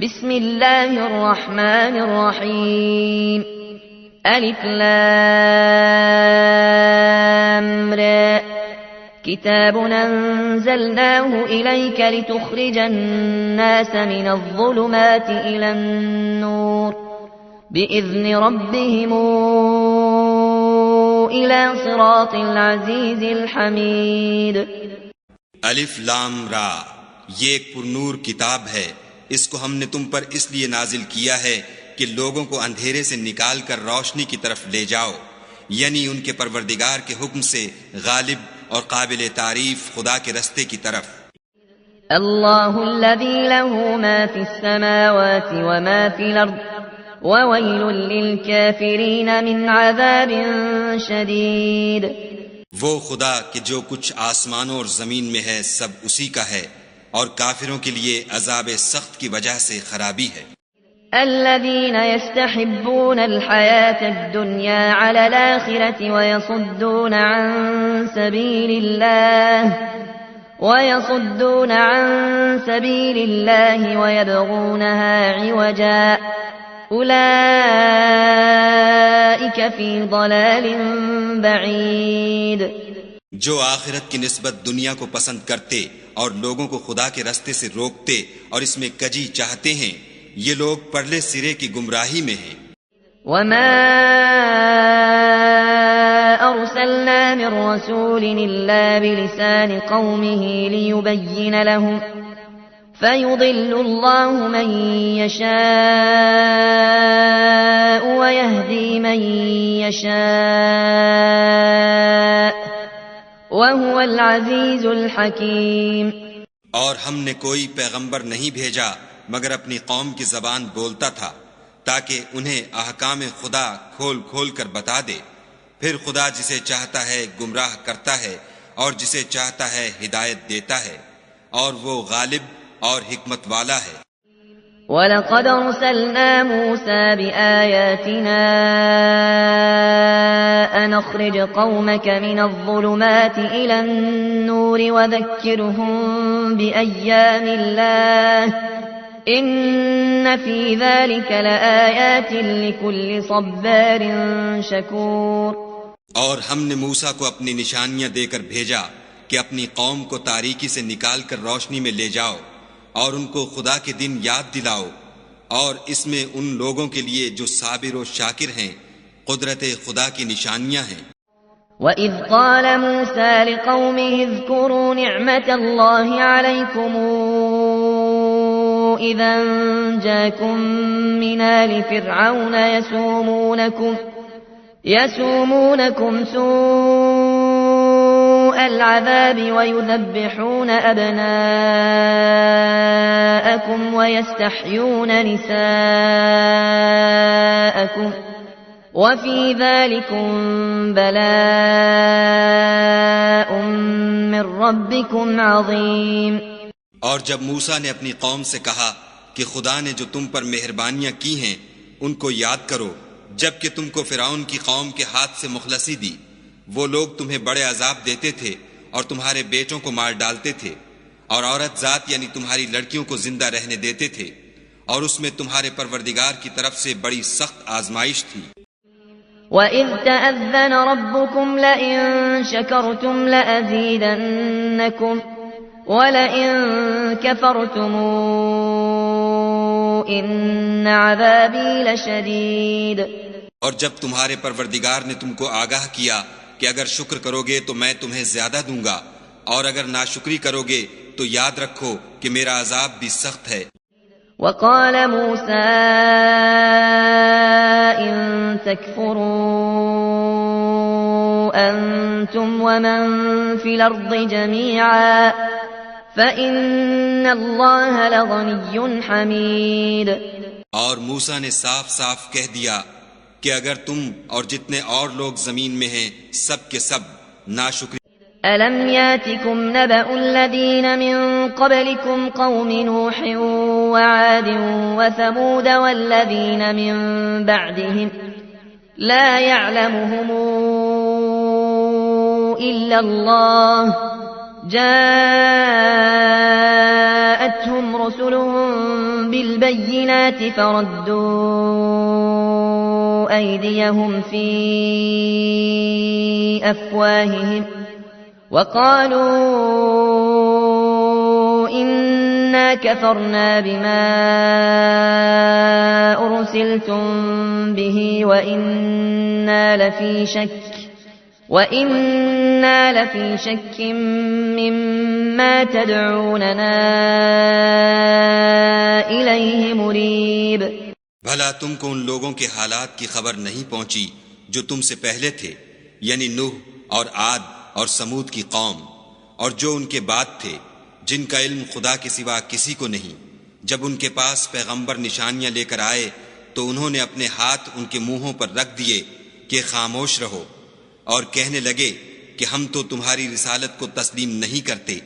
بسم اللہ الرحمن الرحیم الف لام را کتاب انزلناه الیک لتخرج الناس من الظلمات الى النور بإذن ربهم الى صراط العزیز الحمید. الف لام را، یہ ایک پرنور کتاب ہے، اس کو ہم نے تم پر اس لیے نازل کیا ہے کہ لوگوں کو اندھیرے سے نکال کر روشنی کی طرف لے جاؤ، یعنی ان کے پروردگار کے حکم سے غالب اور قابل تعریف خدا کے رستے کی طرف. اللہ الذی له ما فی السماوات وما فی الارض وویل للکافرین من عذاب شدید. وہ خدا کہ جو کچھ آسمانوں اور زمین میں ہے سب اسی کا ہے، اور کافروں کے لیے عذاب سخت کی وجہ سے خرابی ہے. الذين يستحبون الحياة الدنيا على الآخرة ويصدون عن سبيل الله ويبغونها عوجا أولئك في ضلال بعيد. جو آخرت کی نسبت دنیا کو پسند کرتے اور لوگوں کو خدا کے رستے سے روکتے اور اس میں کجی چاہتے ہیں، یہ لوگ پرلے سرے کی گمراہی میں ہیں. وما أرسلنا من رسول إلا بلسان قومه ليبين لهم فيضل الله من يشاء ويهدي من يشاء وهو العزيز الحكيم. اور ہم نے کوئی پیغمبر نہیں بھیجا مگر اپنی قوم کی زبان بولتا تھا تاکہ انہیں احکام خدا کھول کھول کر بتا دے. پھر خدا جسے چاہتا ہے گمراہ کرتا ہے اور جسے چاہتا ہے ہدایت دیتا ہے، اور وہ غالب اور حکمت والا ہے. وَلَقَدْ أَرْسَلْنَا مُوسَى بِآيَاتِنَا أَنْ أَخْرِجْ قَوْمَكَ مِنَ الظُّلُمَاتِ إِلَى النُّورِ وَذَكِّرْهُم بِأَيَّامِ اللَّهِ إِنَّ فِي ذَلِكَ لَآيَاتٍ لِكُلِّ صَبَّارٍ شَكُورٍ. اور ہم نے موسیٰ کو اپنی نشانیاں دے کر بھیجا کہ اپنی قوم کو تاریکی سے نکال کر روشنی میں لے جاؤ اور ان کو خدا کے دن یاد دلاؤ، اور اس میں ان لوگوں کے لیے جو صابر و شاکر ہیں قدرت خدا کی نشانیاں ہیں. وَإِذْ قَالَ مُوسَى لِقَوْمِهِ اذْكُرُوا نِعْمَةَ اللَّهِ عَلَيْكُمْ إِذْ أَنْجَاكُمْ مِنْ آلِ فِرْعَوْنَ يَسُومُونَكُمْ سُوءَ الْعَذَابِ وَيُذَبِّحُونَ أَبْنَاءَكُمْ وَيَسْتَحْيُونَ نِسَاءَكُمْ وَفِي ذَلِكُمْ بَلَاءٌ مِّن رَّبِّكُمْ عَظِيمٌ. اور جب موسیٰ نے اپنی قوم سے کہا کہ خدا نے جو تم پر مہربانیاں کی ہیں ان کو یاد کرو، جبکہ تم کو فرعون کی قوم کے ہاتھ سے مخلصی دی. وہ لوگ تمہیں بڑے عذاب دیتے تھے اور تمہارے بیٹوں کو مار ڈالتے تھے، اور عورت ذات یعنی تمہاری لڑکیوں کو زندہ رہنے دیتے تھے، اور اس میں تمہارے پروردگار کی طرف سے بڑی سخت آزمائش تھی. وَإِذْ تَأَذَّنَ رَبُّكُمْ لَئِن شَكَرْتُمْ لَأَزِيدَنَّكُمْ وَلَئِن كَفَرْتُمْ إِنَّ عَذَابِي لَشَدِيدٌ. اور جب تمہارے پروردگار نے تم کو آگاہ کیا کہ اگر شکر کرو گے تو میں تمہیں زیادہ دوں گا، اور اگر ناشکری کرو گے تو یاد رکھو کہ میرا عذاب بھی سخت ہے. وَقَالَ مُوسَى إِن تَكْفُرُوا أَنْتُمْ وَمَنْ فِي الْأَرْضِ جَمِيعًا فَإِنَّ اللَّهَ لَغَنِيٌّ حَمِيدٌ. اور موسیٰ نے صاف صاف کہہ دیا کہ اگر تم اور جتنے اور لوگ زمین میں ہیں سب کے سب ناشکری. أَلَمْ يَأْتِكُمْ نَبَأُ الَّذِينَ مِنْ قَبْلِكُمْ قَوْمِ نُوحٍ وَعَادٍ وَثَمُودَ وَالَّذِينَ مِنْ بَعْدِهِمْ لَا يَعْلَمُهُمْ إِلَّا اللَّهُ جَاءَتْهُمْ رُسُلُهُم بالبينات فردوا أيديهم في أفواههم وقالوا إنا كفرنا بما أرسلتم به وإنا لفي شك مما تدعوننا إليه مريب. بھلا تم کو ان لوگوں کے حالات کی خبر نہیں پہنچی جو تم سے پہلے تھے، یعنی نوح اور عاد اور سمود کی قوم، اور جو ان کے بعد تھے، جن کا علم خدا کے سوا کسی کو نہیں. جب ان کے پاس پیغمبر نشانیاں لے کر آئے تو انہوں نے اپنے ہاتھ ان کے منہوں پر رکھ دیے کہ خاموش رہو، اور کہنے لگے کہ ہم تو تمہاری رسالت کو تسلیم نہیں کرتے،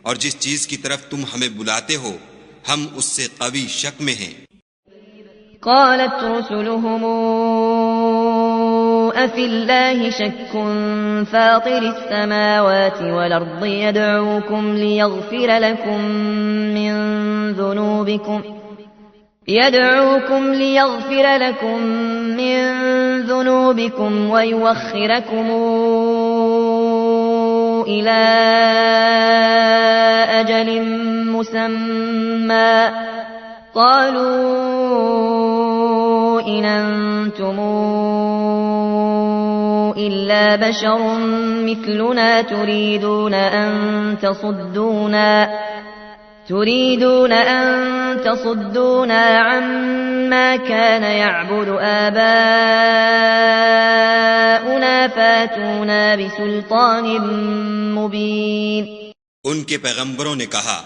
اور جس چیز کی طرف تم ہمیں بلاتے ہو ہم اس سے قوی شک میں ہیں. قالت رسلهم أفي الله شك فاطر السماوات والأرض يدعوكم ليغفر لكم من ذنوبكم ويوخركم إلى أجل مسمى قالوا إن أنتم إلا بشر مثلنا تريدون أن تصدونا عما كان يعبد آباؤنا فاتونا بسلطان مبين. ان کے پیغمبروں نے کہا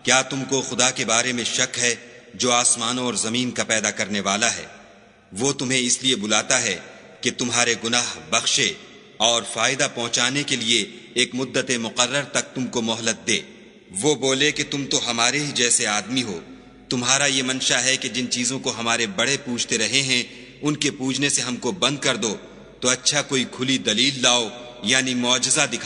کیا تم کو خدا کے بارے میں شک ہے جو آسمانوں اور زمین کا پیدا کرنے والا ہے؟ وہ تمہیں اس لیے بلاتا ہے کہ تمہارے گناہ بخشے اور فائدہ پہنچانے کے لیے ایک مدت مقرر تک تم کو مہلت دے. وہ بولے کہ تم تو ہمارے ہی جیسے آدمی ہو، تمہارا یہ منشا ہے کہ جن چیزوں کو ہمارے بڑے پوجتے رہے ہیں ان کے پوجنے سے ہم کو بند کر دو، تو اچھا کوئی کھلی دلیل لاؤ، یعنی معجزہ دکھاؤ.